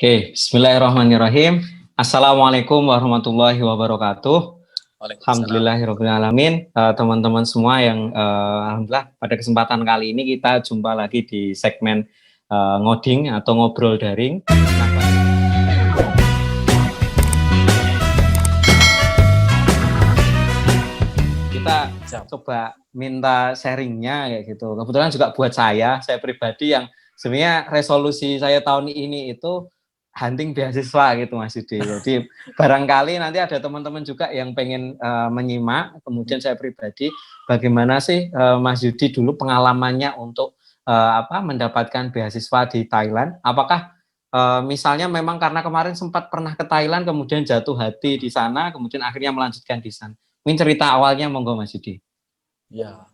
Oke, bismillahirrahmanirrahim. Assalamualaikum warahmatullahi wabarakatuh. Alhamdulillahirrahmanirrahim. Teman-teman semua yang alhamdulillah pada kesempatan kali ini kita jumpa lagi di segmen ngoding atau ngobrol daring. Kita coba minta sharingnya kayak gitu. Kebetulan juga buat saya pribadi yang sebenarnya resolusi saya tahun ini itu hunting beasiswa gitu Mas Yudi. Jadi barangkali nanti ada teman-teman juga yang pengen menyimak. Kemudian saya pribadi, bagaimana sih Mas Yudi dulu pengalamannya untuk mendapatkan beasiswa di Thailand? Apakah misalnya memang karena kemarin sempat pernah ke Thailand, kemudian jatuh hati di sana, kemudian akhirnya melanjutkan di sana? Mungkin cerita awalnya monggo Mas Yudi. Ya,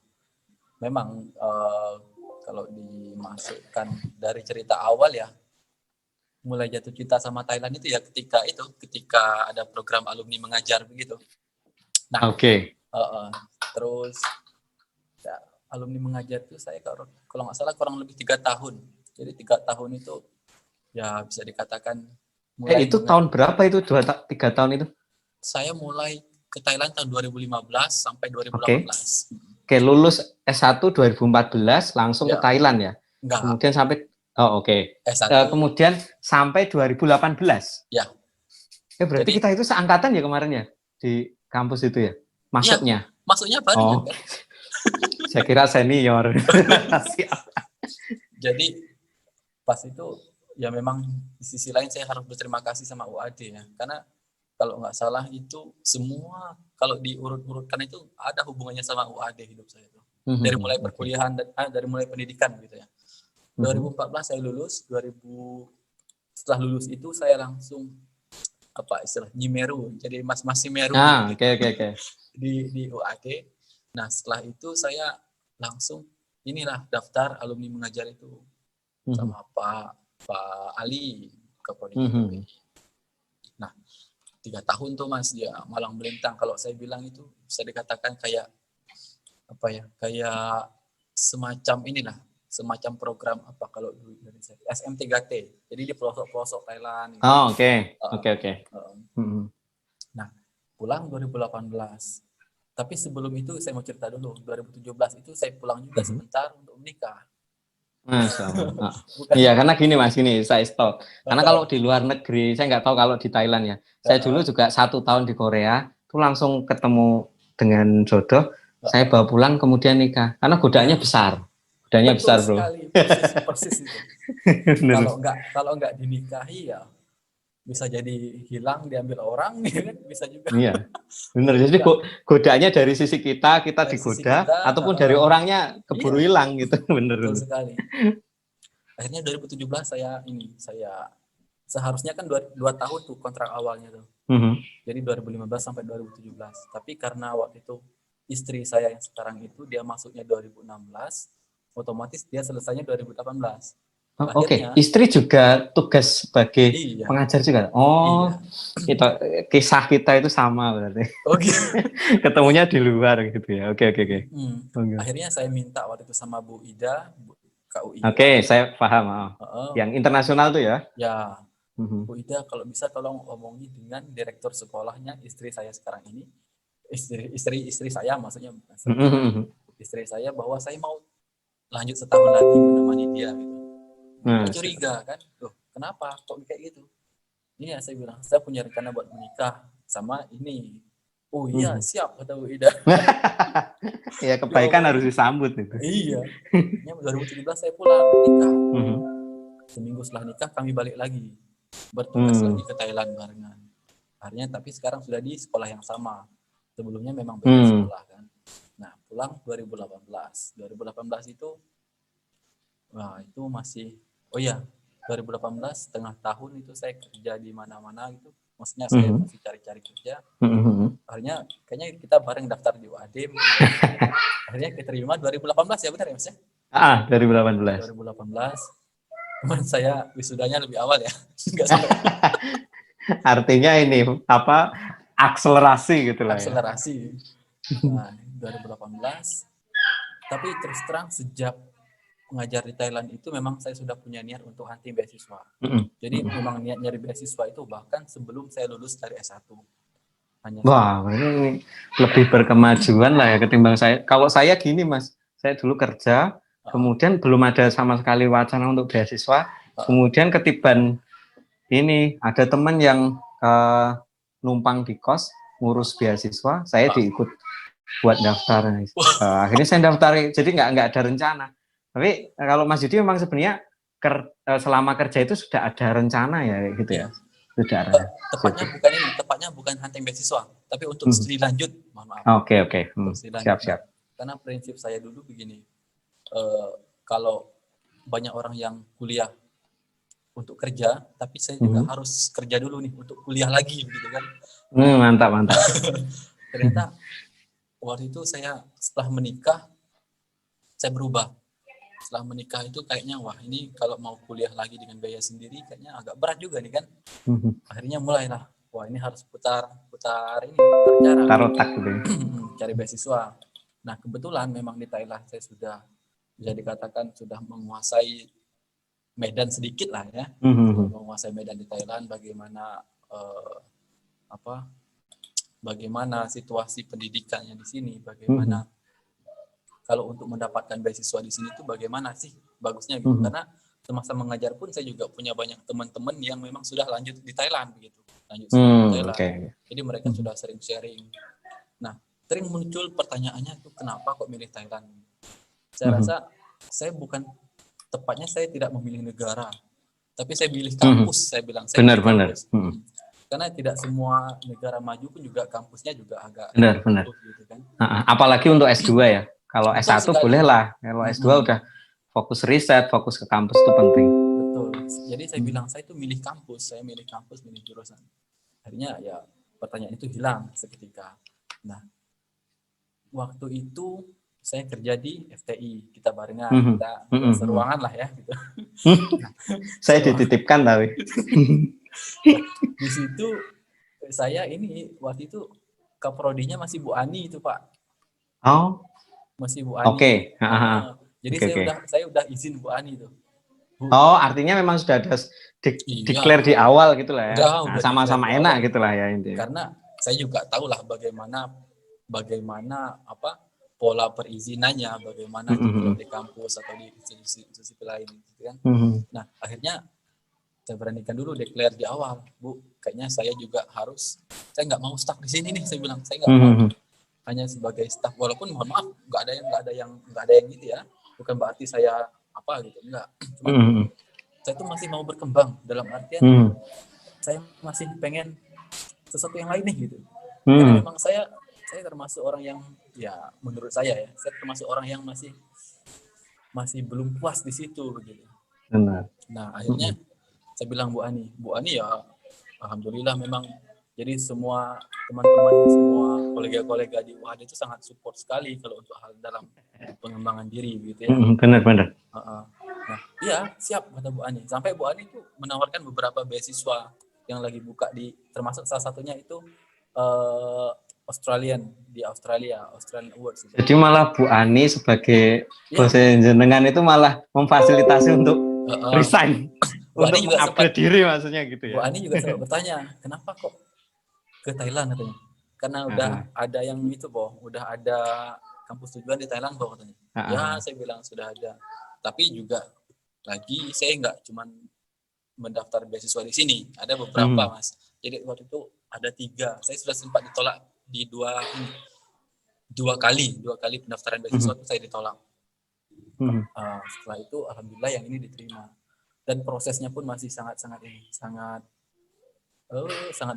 memang kalau dimasukkan dari cerita awal ya, mulai jatuh cinta sama Thailand itu ya ketika ada program alumni mengajar begitu. Nah, terus ya, alumni mengajar itu saya kalau nggak salah kurang lebih 3 tahun. Jadi 3 tahun itu ya bisa dikatakan mulai itu tahun berapa itu 3 tahun itu? Saya mulai ke Thailand tahun 2015 sampai 2018. Oke, lulus S1 2014 langsung ke Thailand ya? Enggak. Kemudian sampai kemudian sampai 2018. Ya. Berarti kita itu seangkatan ya kemarin ya di kampus itu ya? Masuknya. Ya, masuknya barengan kan? Saya kira senior. Jadi pas itu ya memang di sisi lain saya harus berterima kasih sama UAD ya. Karena kalau nggak salah itu semua kalau diurut-urutkan itu ada hubungannya sama UAD hidup saya itu. Dari mulai perkuliahan dari mulai pendidikan gitu ya. 2014 saya lulus, setelah lulus itu saya langsung nyimeru, jadi Mas Simeru di UAD. Nah setelah itu saya langsung daftar alumni mengajar itu sama Pak Ali ke Prodikti. Nah 3 tahun tuh Mas ya malang melintang, kalau saya bilang itu bisa dikatakan kayak semacam program kalau dulu dari saya SM3T, jadi di pelosok-pelosok Thailand. Oke. Nah pulang 2018, tapi sebelum itu saya mau cerita dulu. 2017 itu saya pulang juga sebentar untuk menikah. Iya, karena gini Mas, saya stop. Karena kalau di luar negeri, saya nggak tahu kalau di Thailand ya. Saya dulu juga 1 tahun di Korea, tuh langsung ketemu dengan jodoh, saya bawa pulang kemudian nikah. Karena godaannya besar. Godaannya besar, bro. Persis itu. Kalau nggak dinikahi ya bisa jadi hilang, diambil orang, bisa juga. Iya, benar. Jadi godaannya dari sisi kita digoda, ataupun dari orangnya keburu hilang gitu, benar. Betul sekali. Akhirnya 2017 saya seharusnya kan 2 tahun tuh kontrak awalnya tuh. Jadi 2015 sampai 2017. Tapi karena waktu itu istri saya yang sekarang itu dia masuknya 2016, otomatis dia selesainya 2018. Oke. Istri juga tugas sebagai pengajar juga. Kisah kita itu sama berarti. Oke. Ketemunya di luar gitu ya. Oke. Akhirnya saya minta waktu itu sama Bu Ida, KUI. Oke, saya paham. Yang internasional tuh ya? Ya. Bu Ida kalau bisa tolong omongi dengan direktur sekolahnya istri saya sekarang ini. Istri saya maksudnya. Istri saya bahwa saya mau lanjut setahun lagi menemani dia gitu. Curiga kan, loh kenapa kok kayak gitu? Iya saya bilang saya punya rencana buat menikah sama ini. Oh iya siap kata Bu Ida. Ya kebaikan harus disambut itu. Iya. 2017 saya pulang nikah. Seminggu setelah nikah kami balik lagi bertugas lagi ke Thailand barengan. Akhirnya tapi sekarang sudah di sekolah yang sama. Sebelumnya memang beda sekolah kan. Nah pulang 2018 itu itu masih 2018 setengah tahun itu saya kerja di mana-mana gitu, maksudnya saya masih cari-cari kerja. Akhirnya kayaknya kita bareng daftar di UAD. Akhirnya keterima 2018 ya, benar ya Mas ya? 2018. Cuman saya wisudanya lebih awal ya. Enggak sampai. Artinya ini akselerasi gitu lah. Akselerasi. Nah, 2018. Tapi terus terang sejak mengajar di Thailand itu memang saya sudah punya niat untuk hunting beasiswa. Jadi memang niat nyari beasiswa itu bahkan sebelum saya lulus dari S1. Wah, ini lebih berkemajuan lah ya ketimbang saya. Kalau saya gini Mas, saya dulu kerja, kemudian belum ada sama sekali wacana untuk beasiswa, kemudian ketiban ini ada teman yang numpang di kos ngurus beasiswa, saya diikut buat daftar. Akhirnya saya daftar, jadi nggak ada rencana. Tapi kalau Mas Yudi memang sebenarnya selama kerja itu sudah ada rencana ya gitu ya. Sudah ada. Tepatnya bukan hunting beasiswa, tapi untuk studi lanjut, mohon maaf. Oke. Siap. Karena prinsip saya dulu begini, kalau banyak orang yang kuliah untuk kerja, tapi saya juga harus kerja dulu nih untuk kuliah lagi, gitu kan? Mantap. Ternyata waktu itu saya setelah menikah, saya berubah. Setelah menikah itu kayaknya wah ini kalau mau kuliah lagi dengan biaya sendiri kayaknya agak berat juga nih kan. Akhirnya mulailah wah ini harus putar cara tarotak gitu ya. Cari beasiswa. Nah kebetulan memang di Thailand saya sudah bisa dikatakan sudah menguasai medan sedikit lah ya. Menguasai medan di Thailand, bagaimana situasi pendidikannya di sini, bagaimana kalau untuk mendapatkan beasiswa di sini tuh bagaimana sih bagusnya gitu. Karena semasa mengajar pun saya juga punya banyak teman-teman yang memang sudah lanjut di Thailand begitu. Lanjut di Thailand. Okay. Jadi mereka sudah sering sharing. Nah, sering muncul pertanyaannya tuh kenapa kok milih Thailand? Saya rasa saya tidak memilih negara, tapi saya pilih kampus. Saya bilang saya pilih kampus. Karena tidak semua negara maju pun juga kampusnya juga agak benar. Gitu kan. Apalagi untuk S2 ya. Kalau S1 boleh lah, kalau S2 udah fokus riset, fokus ke kampus itu penting. Betul. Jadi saya bilang saya itu milih kampus, milih jurusan. Akhirnya ya pertanyaan itu hilang seketika. Nah, waktu itu saya kerja di FTI, kita barengan, kita seruangan lah ya. Gitu. Saya dititipkan tapi. Di situ saya ini waktu itu kaprodinya masih Bu Ani itu Pak. Oh. Masih Bu Ani. Oke. Jadi saya udah izin Bu Ani itu. Artinya memang sudah ada declare di awal gitu lah ya. Udah sama-sama enak gitu lah ya intinya. Karena saya juga tahu lah bagaimana pola perizinannya, bagaimana di kampus atau di institusi lain gitu kan. Nah, akhirnya saya beranikan dulu declare di awal, Bu, kayaknya saya juga saya nggak mau stuck di sini nih, saya bilang saya nggak mau hanya sebagai staff, walaupun mohon maaf nggak ada yang gitu ya, bukan berarti saya gitu, enggak, cuma saya tuh masih mau berkembang dalam artian saya masih pengen sesuatu yang lain nih gitu, karena memang saya termasuk orang yang ya menurut saya termasuk orang yang masih belum puas di situ begitu. Nah akhirnya saya bilang Bu Ani ya alhamdulillah memang jadi semua teman-teman, semua kolega-kolega di UHAD itu sangat support sekali kalau untuk hal dalam pengembangan diri gitu ya. Benar. Nah, iya siap kata Bu Ani. Sampai Bu Ani itu menawarkan beberapa beasiswa yang lagi buka termasuk salah satunya itu Australian Awards. Jadi malah Bu Ani sebagai dosen jenengan itu malah memfasilitasi untuk resign, untuk upgrade diri maksudnya gitu ya. Bu Ani juga sempat bertanya, kenapa kok ke Thailand katanya? Karena udah ada yang itu udah ada kampus tujuan di Thailand katanya. Ya saya bilang sudah ada. Tapi juga lagi saya nggak cuma mendaftar beasiswa di sini, ada beberapa Mas. Jadi waktu itu ada 3. Saya sudah sempat ditolak di dua kali pendaftaran beasiswa itu saya ditolak. Setelah itu alhamdulillah yang ini diterima. Dan prosesnya pun masih sangat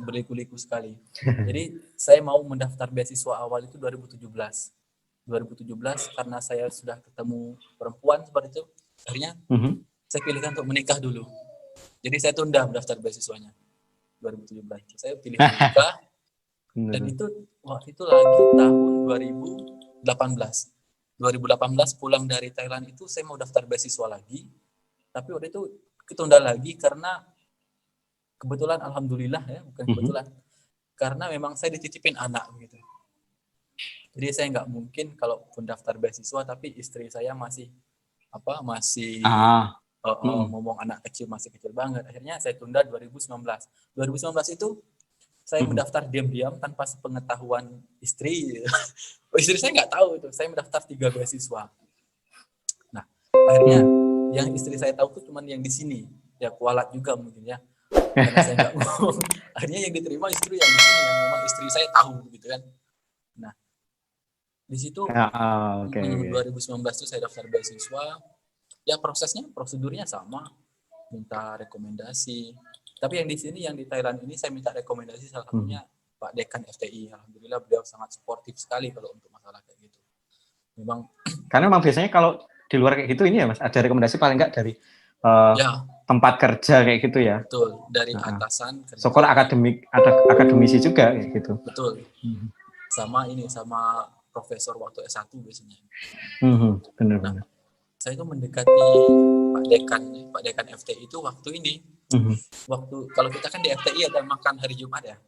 berliku-liku sekali. Jadi saya mau mendaftar beasiswa awal itu 2017 karena saya sudah ketemu perempuan seperti itu. Akhirnya saya pilihkan untuk menikah dulu. Jadi saya tunda mendaftar beasiswanya 2017. Saya pilih menikah. Dan itu waktu itu lagi tahun 2018 pulang dari Thailand itu saya mau daftar beasiswa lagi. Tapi waktu itu ketunda lagi karena kebetulan alhamdulillah ya, bukan kebetulan. Karena memang saya dititipin anak gitu. Jadi saya nggak mungkin kalaupun daftar beasiswa tapi istri saya masih masih Hmm. ngomong anak kecil masih kecil banget. Akhirnya saya tunda 2019. 2019 itu saya mendaftar diam-diam tanpa sepengetahuan istri. Istri saya nggak tahu itu. Saya mendaftar 3 beasiswa. Nah, akhirnya yang istri saya tahu tuh cuman yang di sini. Ya kualat juga mungkin ya. Karena saya nggak ngomong. Akhirnya yang diterima istri yang di sini, yang memang istri saya tahu gitu kan. Nah, di situ Okay. 2019 itu saya daftar beasiswa. Ya prosedurnya sama, minta rekomendasi. Tapi yang di sini, yang di Thailand ini saya minta rekomendasi salah satunya Pak Dekan FTI. Alhamdulillah beliau sangat suportif sekali kalau untuk masalah kayak gitu. Karena memang biasanya kalau di luar kayak gitu ini ya Mas, ada rekomendasi paling enggak dari tempat kerja kayak gitu ya. Betul, dari atasan kerja. Sekolah akademik, ada akademisi juga kayak gitu. Betul. Sama profesor waktu S1 biasanya. Benar-benar. Saya itu mendekati Pak Dekan FTI itu waktu ini. Waktu kalau kita kan di FTI ada makan hari Jumat ya.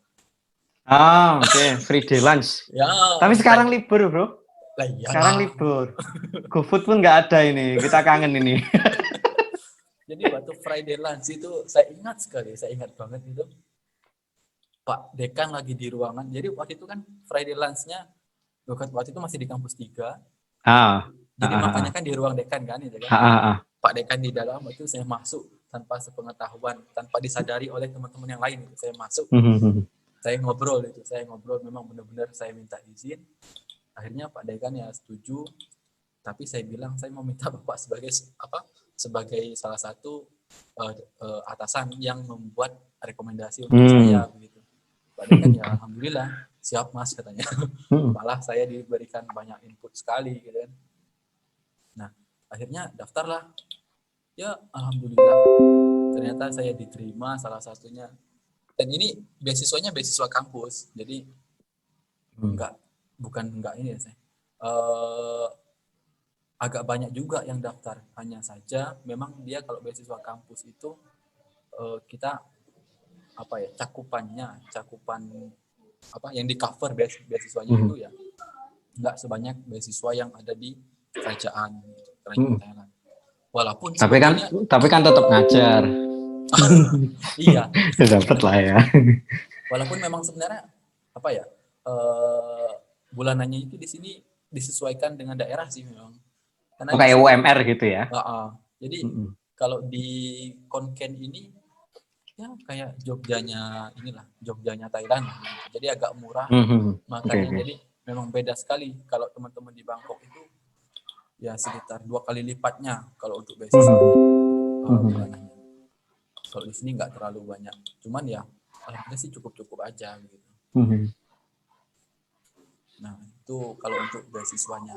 Oke. Free day lunch. Ya. Tapi sekarang libur, Bro. Sekarang libur. GoFood pun nggak ada ini. Kita kangen ini. Jadi waktu Friday lunch itu saya ingat banget itu. Pak Dekan lagi di ruangan. Jadi waktu itu kan Friday lunch-nya waktu itu masih di kampus 3. Jadi makanya kan di ruang dekan kan itu kan. Pak Dekan di dalam itu saya masuk tanpa sepengetahuan, tanpa disadari oleh teman-teman yang lain itu. Saya masuk. Saya ngobrol memang benar-benar saya minta izin. Akhirnya Pak Dekan ya setuju. Tapi saya bilang saya mau minta Bapak sebagai salah satu atasan yang membuat rekomendasi untuk saya begitu. Pak Dekan ya alhamdulillah siap Mas katanya. Malah saya diberikan banyak input sekali gitu kan. Nah, akhirnya daftarlah. Ya, alhamdulillah. Ternyata saya diterima salah satunya. Dan ini beasiswanya beasiswa kampus. Jadi bukan ini ya saya. Agak banyak juga yang daftar. Hanya saja memang dia kalau beasiswa kampus itu kita cakupan yang di cover beasiswanya itu ya nggak sebanyak beasiswa yang ada di kerajaan Thailand. Walaupun tapi kan tetap ngajar. Iya. Dapat lah ya. Walaupun memang sebenarnya bulanannya itu di sini disesuaikan dengan daerah sih memang. Karena kayak UMR gitu ya. Jadi kalau di Konken ini ya kayak Jogjanya Thailand. Jadi agak murah. Makanya jadi memang beda sekali kalau teman-teman di Bangkok itu ya sekitar 2 kali lipatnya kalau untuk beasiswa bulanannya. Kalau di sini nggak terlalu banyak. Cuman ya alhamdulillah sih cukup aja gitu. Nah, itu kalau untuk beasiswanya.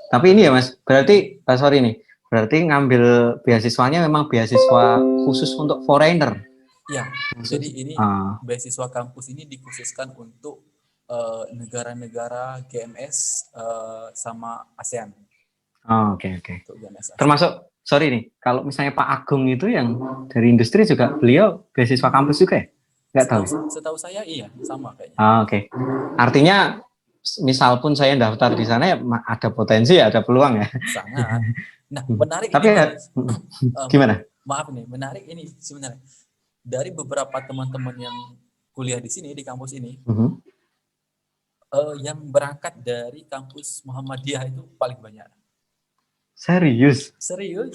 Tapi ini ya Mas, berarti berarti ngambil beasiswanya memang beasiswa khusus untuk foreigner. Ya, jadi ini beasiswa kampus ini dikhususkan untuk negara-negara GMS sama ASEAN. Oke. Termasuk, kalau misalnya Pak Agung itu yang dari industri juga beliau beasiswa kampus juga ya? Nggak tahu. Setahu saya iya, sama kayaknya. Oke. Artinya, misal pun saya daftar di sana ya ada potensi, ada peluang ya. Sangat. Nah, menarik. Tapi gimana? Maaf nih, menarik ini sebenarnya. Dari beberapa teman-teman yang kuliah di sini di kampus ini, yang berangkat dari kampus Muhammadiyah itu paling banyak. Serius?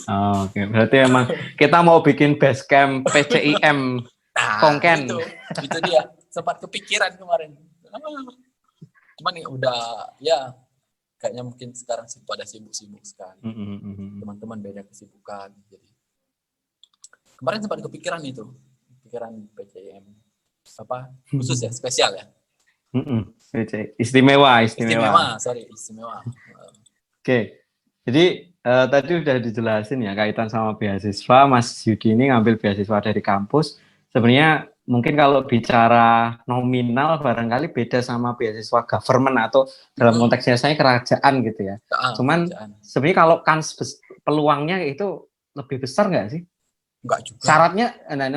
Oke. Berarti emang kita mau bikin base camp PCIM Konken. Itu dia. Sempat kepikiran kemarin. Cuman nih udah ya kayaknya mungkin sekarang sih pada sibuk-sibuk sekali. Teman-teman beda kesibukan. Jadi kemarin sempat kepikiran PCIM khusus ya, spesial ya. Istimewa. Oke. Jadi tadi udah dijelasin ya kaitan sama beasiswa. Mas Yudi ini ngambil beasiswa dari kampus. Sebenarnya mungkin kalau bicara nominal barangkali beda sama beasiswa government atau dalam konteksnya saya kerajaan gitu ya. Cuman sebenarnya kalau peluangnya itu lebih besar nggak sih? Enggak juga. Syaratnya,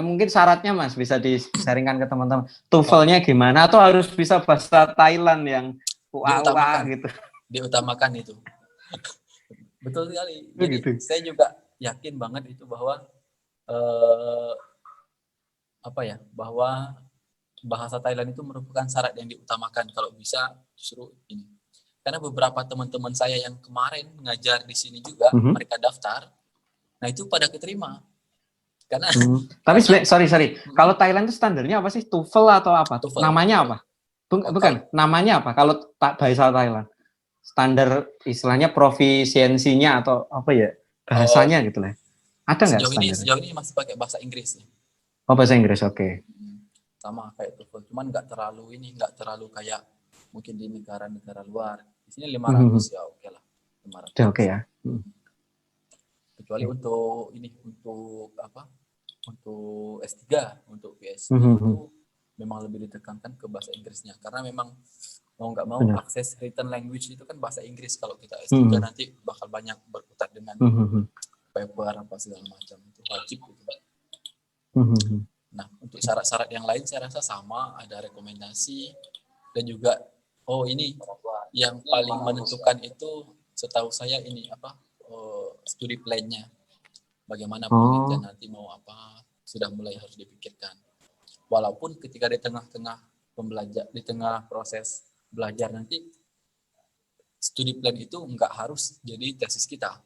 mungkin syaratnya Mas bisa di-sharingkan ke teman-teman. TOEFL-nya gimana atau harus bisa bahasa Thailand yang UA gitu? Diutamakan itu. Betul sekali. Oh, Jadi gitu. saya juga yakin banget itu bahwa bahwa bahasa Thailand itu merupakan syarat yang diutamakan kalau bisa justru ini. Karena beberapa teman-teman saya yang kemarin mengajar di sini juga mereka daftar, nah itu pada keterima. Karena Tapi sorry. Kalau Thailand itu standarnya apa sih? TOEFL atau apa? TOEFL, Namanya TOEFL. apa? Bukan, namanya apa? Kalau bahasa Thailand, standar istilahnya profisiensinya atau apa ya? Bahasanya gitu lah. Ada nggak standarnya? Sejauh ini masih pakai bahasa Inggris. Oh, bahasa Inggris, oke. Sama kayak TOEFL, cuman nggak terlalu kayak mungkin di negara-negara luar. Di sini 500 ya oke lah. 500. Oke ya. Kecuali untuk S3, untuk PhD itu memang lebih ditekankan ke bahasa Inggrisnya karena memang mau nggak mau akses written language itu kan bahasa Inggris. Kalau kita S3 nanti bakal banyak berkutat dengan paper apa segala macam, itu wajib gitu. Nah, untuk syarat-syarat yang lain saya rasa sama, ada rekomendasi dan juga ini yang paling menentukan itu setahu saya ini studi plan-nya. Bagaimana penelitian nanti mau apa sudah mulai harus dipikirkan. Walaupun ketika di tengah-tengah proses belajar nanti studi plan itu enggak harus jadi tesis kita.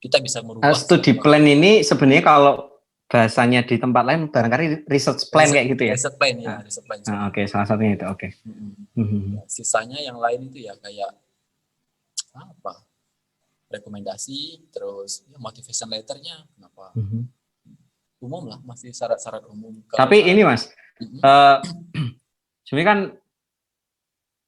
Kita bisa merubah. Studi plan ini sebenarnya kalau bahasanya di tempat lain barangkali research plan kayak gitu ya. Research plan ya, research plan. Oke, salah satunya itu. Oke. Sisanya yang lain itu ya kayak apa? Rekomendasi, terus motivation letternya kenapa? Umum lah, masih syarat-syarat umum. Tapi ini Mas, sebenarnya kan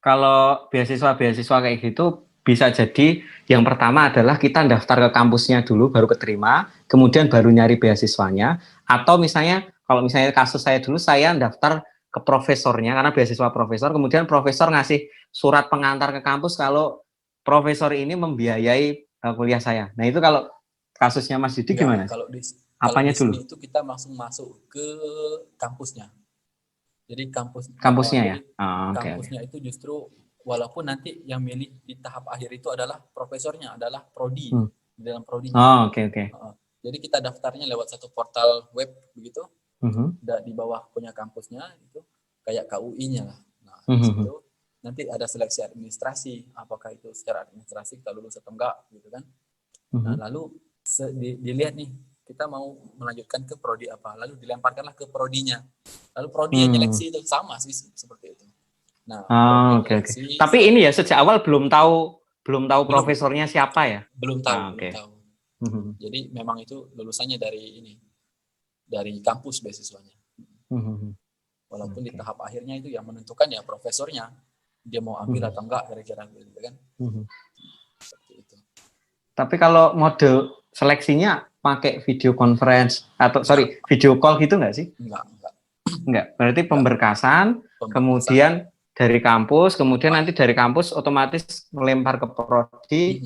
kalau beasiswa kayak gitu bisa jadi yang pertama adalah kita daftar ke kampusnya dulu baru keterima, kemudian baru nyari beasiswanya, atau misalnya kalau misalnya kasus saya dulu saya daftar ke profesornya karena beasiswa profesor, kemudian profesor ngasih surat pengantar ke kampus kalau profesor ini membiayai kuliah saya. Nah itu kalau kasusnya Mas Yudi gimana? Kalau di dulu? Itu kita langsung masuk ke kampusnya. Jadi kampusnya ya. Kampusnya itu justru walaupun nanti yang milih di tahap akhir itu adalah profesornya, adalah prodi di dalam prodinya. Oke. Jadi kita daftarnya lewat satu portal web begitu. Di bawah punya kampusnya itu kayak KUI-nya lah. Nah, di situ nanti ada seleksi administrasi, apakah itu secara administrasi kita lulus atau enggak gitu kan. Nah, lalu dilihat nih kita mau melanjutkan ke prodi apa, lalu dilemparkanlah ke prodinya, lalu prodi yang nyeleksi itu sama sih seperti itu. Nah, oke. Tapi ini ya sejak awal belum tahu profesornya siapa ya? Belum tahu. Jadi memang itu lulusannya dari kampus beasiswanya. Walaupun di tahap akhirnya itu yang menentukan ya profesornya, dia mau ambil atau enggak kira-kira gitu kan. Seperti itu. Tapi kalau mode seleksinya pakai video conference atau video call gitu nggak sih? Enggak. Berarti pemberkasan, kemudian dari kampus, kemudian nanti dari kampus otomatis melempar ke prodi,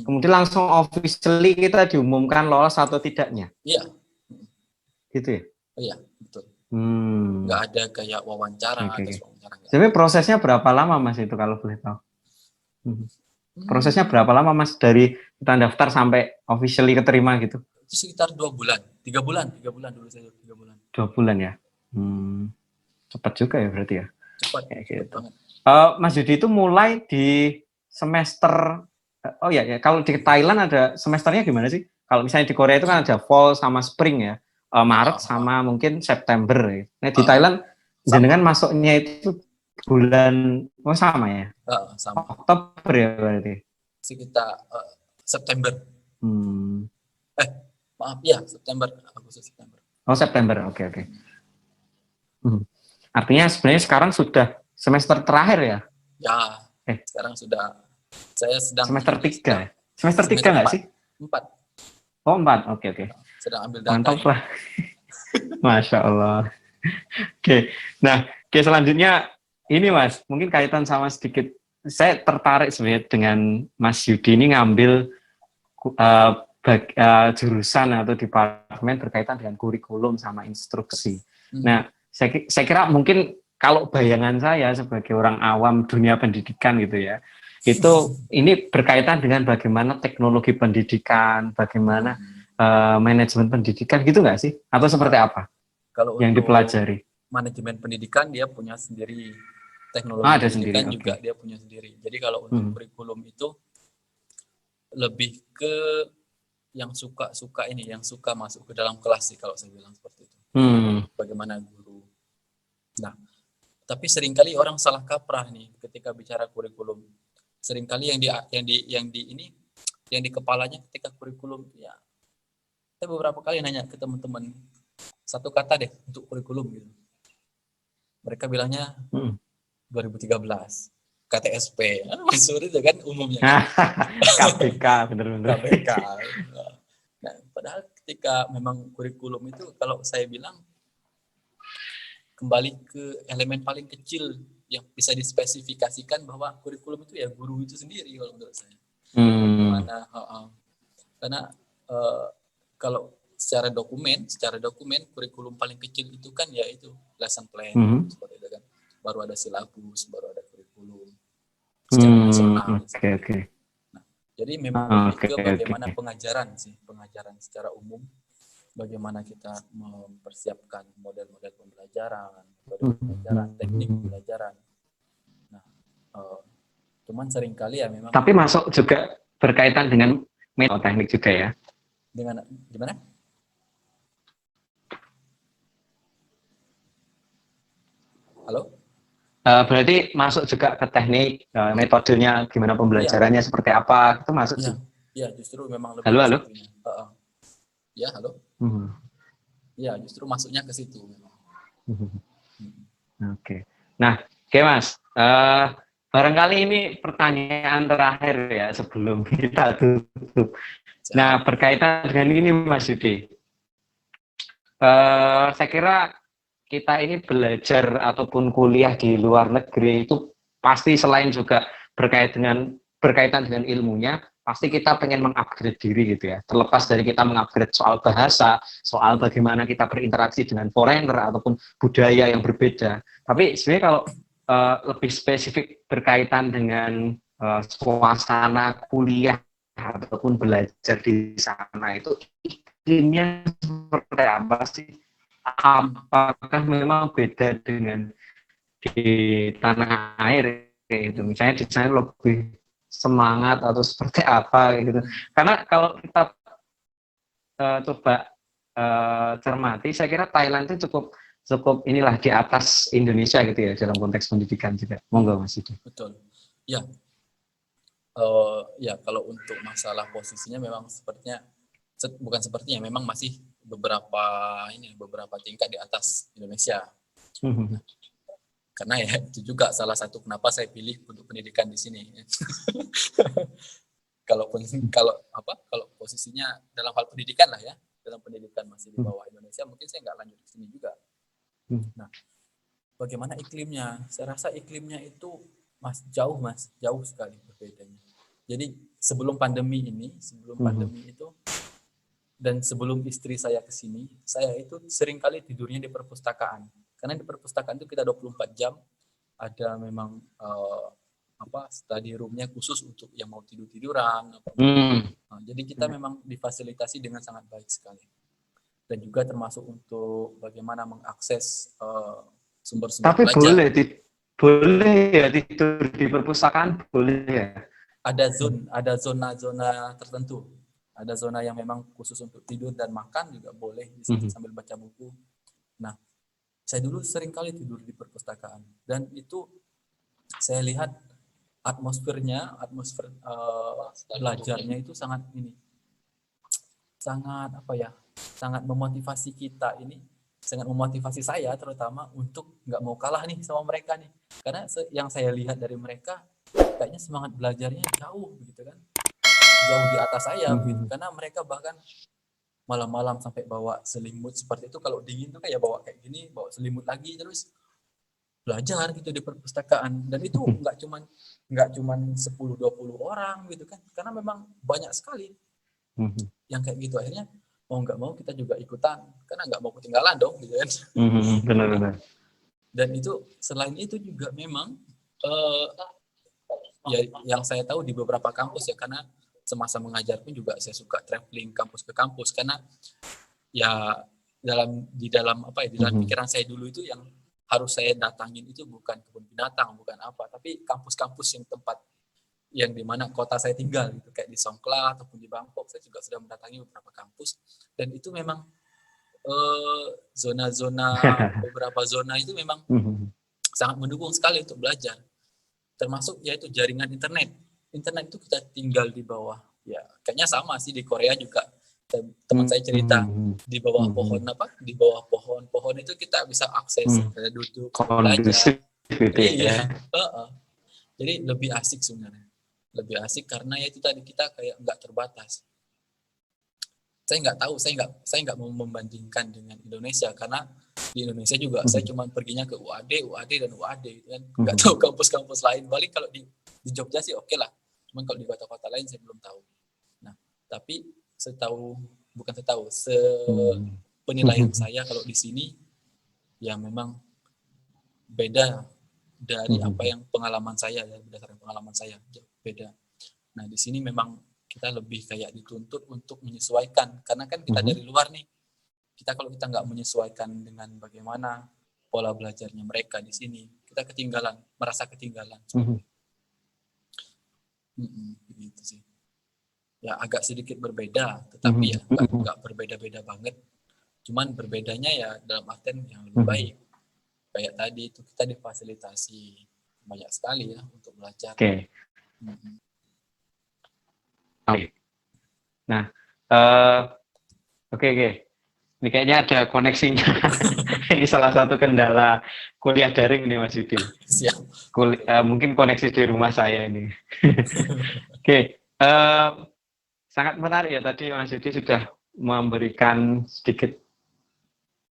kemudian langsung officially kita diumumkan lolos atau tidaknya. Iya. Gitu ya? Iya, betul. Nggak ada kayak wawancara. Jadi prosesnya berapa lama Mas itu kalau boleh tahu? Prosesnya berapa lama Mas dari kita daftar sampai officially keterima gitu? Itu sekitar 2 bulan, 3 bulan dulu saya 3 bulan. 2 bulan ya. Cepat juga ya berarti ya. Cepat gitu. Mas Yudi itu mulai di semester kalau di Thailand ada semesternya gimana sih? Kalau misalnya di Korea itu kan ada fall sama spring ya. Maret sama mungkin September ya. Nah di Thailand jenengan masuknya itu bulan sama ya? Sama. Oktober ya berarti. Sekitar September. Maaf ya, Agustus September. Oh September, oke. Artinya sebenarnya sekarang sudah semester terakhir ya? Ya, sekarang sudah. Saya sedang semester 3. Semester 3 nggak sih? 4. Oh 4, oke. Sedang ambil data. Mantap lah. Masya Allah. Oke. Nah, selanjutnya ini Mas, mungkin kaitan sama sedikit. Saya tertarik sebenarnya dengan Mas Yudi ini ngambil jurusan atau departemen berkaitan dengan kurikulum sama instruksi. Nah, saya kira mungkin kalau bayangan saya sebagai orang awam dunia pendidikan gitu ya, Itu ini berkaitan dengan bagaimana teknologi pendidikan, bagaimana manajemen pendidikan gitu nggak sih? Atau seperti apa Kalau yang untuk dipelajari? manajemen pendidikan dia punya sendiri, teknologi Ada sendiri, pendidikan juga oke. dia punya sendiri. Jadi kalau untuk kurikulum itu lebih ke yang suka ini, yang suka masuk ke dalam kelas sih kalau saya bilang seperti itu. Bagaimana guru. Nah, tapi seringkali orang salah kaprah nih ketika bicara kurikulum. Seringkali yang di kepalanya ketika kurikulum ya. Saya beberapa kali nanya ke teman-teman, satu kata deh untuk kurikulum gitu. Mereka bilangnya 2013 KTSP. Maksudnya itu kan umumnya kan. KBK, bener-bener. KBK. Nah, padahal ketika memang kurikulum itu kalau saya bilang kembali ke elemen paling kecil yang bisa dispesifikasikan bahwa kurikulum itu ya guru itu sendiri kalau menurut saya. Bagaimana? Karena kalau secara dokumen kurikulum paling kecil itu kan ya itu lesson plan seperti itu kan. Baru ada silabus, baru ada kurikulum secara nasional. Oke. Nah, jadi memang lebih ke bagaimana pengajaran secara umum. Bagaimana kita mempersiapkan model-model pembelajaran, teknik pembelajaran. Nah, cuman seringkali ya memang. Tapi masuk juga berkaitan dengan metode teknik juga ya? Dengan gimana? Halo? Berarti masuk juga ke teknik, metodenya gimana pembelajarannya seperti apa, itu masuk juga. Iya, justru memang lebih halo. Ya, halo. Ya, justru masuknya ke situ. Oke. Nah, oke Mas. Barangkali ini pertanyaan terakhir ya sebelum kita tutup. Nah, berkaitan dengan ini Mas Yudi. Saya kira kita ini belajar ataupun kuliah di luar negeri itu pasti selain juga berkaitan dengan ilmunya, pasti kita pengen mengupgrade diri gitu ya. Terlepas dari kita mengupgrade soal bahasa, soal bagaimana kita berinteraksi dengan foreigner ataupun budaya yang berbeda. Tapi sebenarnya kalau lebih spesifik berkaitan dengan suasana kuliah ataupun belajar di sana itu iklimnya seperti apa sih? Apakah memang beda dengan di tanah air kayak gitu? Misalnya di sana lebih semangat atau seperti apa gitu? Karena kalau kita coba cermati, saya kira Thailand itu cukup inilah di atas Indonesia gitu ya dalam konteks pendidikan juga. Monggo Mas Yudi. Betul. Ya. Ya kalau untuk masalah posisinya memang memang masih beberapa tingkat di atas Indonesia. Karena ya itu juga salah satu kenapa saya pilih untuk pendidikan di sini. kalau posisinya dalam hal pendidikan lah ya, dalam pendidikan masih di bawah Indonesia, mungkin saya nggak lanjut di sini juga. Nah, bagaimana iklimnya? Saya rasa iklimnya itu jauh sekali berbedanya. Jadi sebelum pandemi itu dan sebelum istri saya ke sini, saya itu sering kali tidurnya di perpustakaan. Karena di perpustakaan itu kita 24 jam ada memang study room-nya khusus untuk yang mau tiduran. Jadi kita memang difasilitasi dengan sangat baik sekali. Dan juga termasuk untuk bagaimana mengakses sumber-sumber Tapi belajar. boleh ya tidur di perpustakaan, boleh ya? Ada zona-zona tertentu. Ada zona yang memang khusus untuk tidur dan makan juga boleh di situ sambil baca buku. Nah, saya dulu sering kali tidur di perpustakaan dan itu saya lihat atmosfer belajarnya itu sangat memotivasi kita sangat memotivasi saya terutama untuk nggak mau kalah nih sama mereka nih, karena yang saya lihat dari mereka kayaknya semangat belajarnya jauh gitu kan, jauh di atas saya gitu, karena mereka bahkan malam-malam sampai bawa selimut seperti itu, kalau dingin tuh kayak bawa kayak gini, bawa selimut lagi terus belajar gitu di perpustakaan. Dan itu nggak cuman 10-20 orang gitu kan, karena memang banyak sekali yang kayak gitu. Akhirnya mau nggak mau kita juga ikutan karena nggak mau ketinggalan dong gitu kan. Benar-benar. Dan itu selain itu juga memang ya yang saya tahu di beberapa kampus ya, karena semasa mengajar pun juga saya suka traveling kampus ke kampus, karena ya di dalam pikiran saya dulu itu yang harus saya datangin itu bukan kebun binatang, bukan apa, tapi kampus-kampus yang tempat yang dimana kota saya tinggal gitu, kayak di Songkla ataupun di Bangkok. Saya juga sudah mendatangi beberapa kampus, dan itu memang beberapa zona itu memang sangat mendukung sekali untuk belajar, termasuk yaitu jaringan internet itu kita tinggal di bawah, ya kayaknya sama sih di Korea juga. Teman saya cerita di bawah pohon itu kita bisa akses, duduk belajar gitu ya. Jadi lebih asik sebenarnya, lebih asik karena ya itu tadi kita kayak nggak terbatas. Saya nggak mau membandingkan dengan Indonesia, karena di Indonesia juga saya cuma perginya ke UAD dan UAD kan, nggak tahu kampus-kampus lain. Balik kalau di Jogja sih oke lah, cuman kalau di kota-kota lain saya belum tahu. Nah, tapi penilaian saya kalau di sini ya memang beda dari apa yang pengalaman saya, ya berdasarkan pengalaman saya beda. Nah, di sini memang kita lebih kayak dituntut untuk menyesuaikan, karena kan kita dari luar nih. Kalau kita nggak menyesuaikan dengan bagaimana pola belajarnya mereka di sini, kita merasa ketinggalan. Begitu sih. Ya agak sedikit berbeda, tetapi ya nggak berbeda-beda banget. Cuman berbedanya ya dalam artian yang lebih baik. Kayak tadi itu kita difasilitasi banyak sekali ya untuk belajar. Nah, oke. Ini kayaknya ada koneksinya. Ini salah satu kendala kuliah daring nih Mas Yudi. Siap. Mungkin koneksi di rumah saya ini. Oke. Sangat menarik ya tadi Mas Yudi sudah memberikan sedikit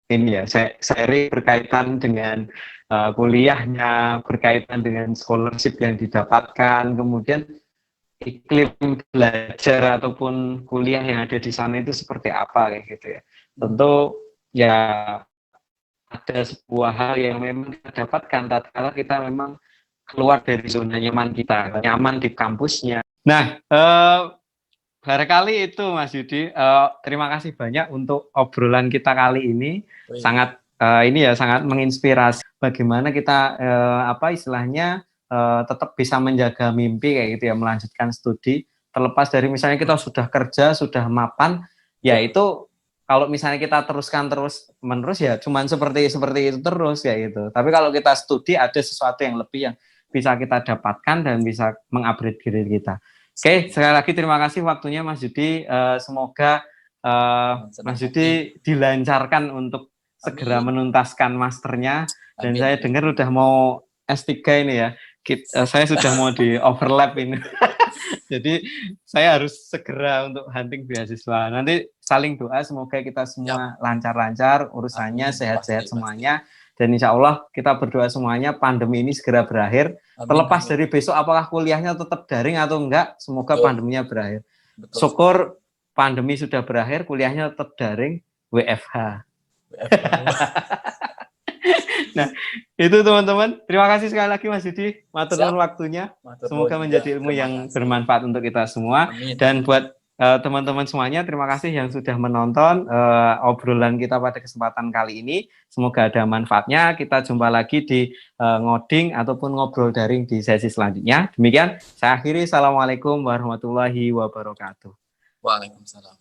ini ya, sharing berkaitan dengan kuliahnya, berkaitan dengan scholarship yang didapatkan, kemudian iklim belajar ataupun kuliah yang ada di sana itu seperti apa kayak gitu ya. Tentu ya ada sebuah hal yang memang kita dapatkan tatkala kita memang keluar dari zona nyaman kita, nyaman di kampusnya. Nah, barangkali itu Mas Yudi, terima kasih banyak untuk obrolan kita kali ini. Sangat sangat menginspirasi bagaimana kita istilahnya tetap bisa menjaga mimpi kayak gitu ya, melanjutkan studi terlepas dari misalnya kita sudah kerja, sudah mapan, ya itu kalau misalnya kita teruskan terus-menerus ya cuman seperti itu terus ya gitu. Tapi kalau kita studi ada sesuatu yang lebih yang bisa kita dapatkan dan bisa mengupgrade diri kita. Oke, sekali lagi terima kasih waktunya Mas Yudi. Semoga Mas Yudi dilancarkan untuk segera menuntaskan masternya. Dan saya dengar udah mau S3 ini ya. Saya sudah mau di overlap ini. Jadi saya harus segera untuk hunting beasiswa. Nanti saling doa semoga kita semua lancar-lancar urusannya, sehat-sehat semuanya. Dan insya Allah kita berdoa semuanya pandemi ini segera berakhir. Terlepas dari besok apakah kuliahnya tetap daring atau enggak, semoga pandeminya berakhir. Syukur pandemi sudah berakhir, kuliahnya tetap daring, WFH. Nah, itu teman-teman. Terima kasih sekali lagi Mas Yudi, matur nuwun waktunya. Semoga menjadi ilmu yang bermanfaat untuk kita semua. Dan buat teman-teman semuanya, terima kasih yang sudah menonton obrolan kita pada kesempatan kali ini. Semoga ada manfaatnya. Kita jumpa lagi di ngoding ataupun ngobrol daring di sesi selanjutnya. Demikian, saya akhiri. Assalamualaikum warahmatullahi wabarakatuh. Waalaikumsalam.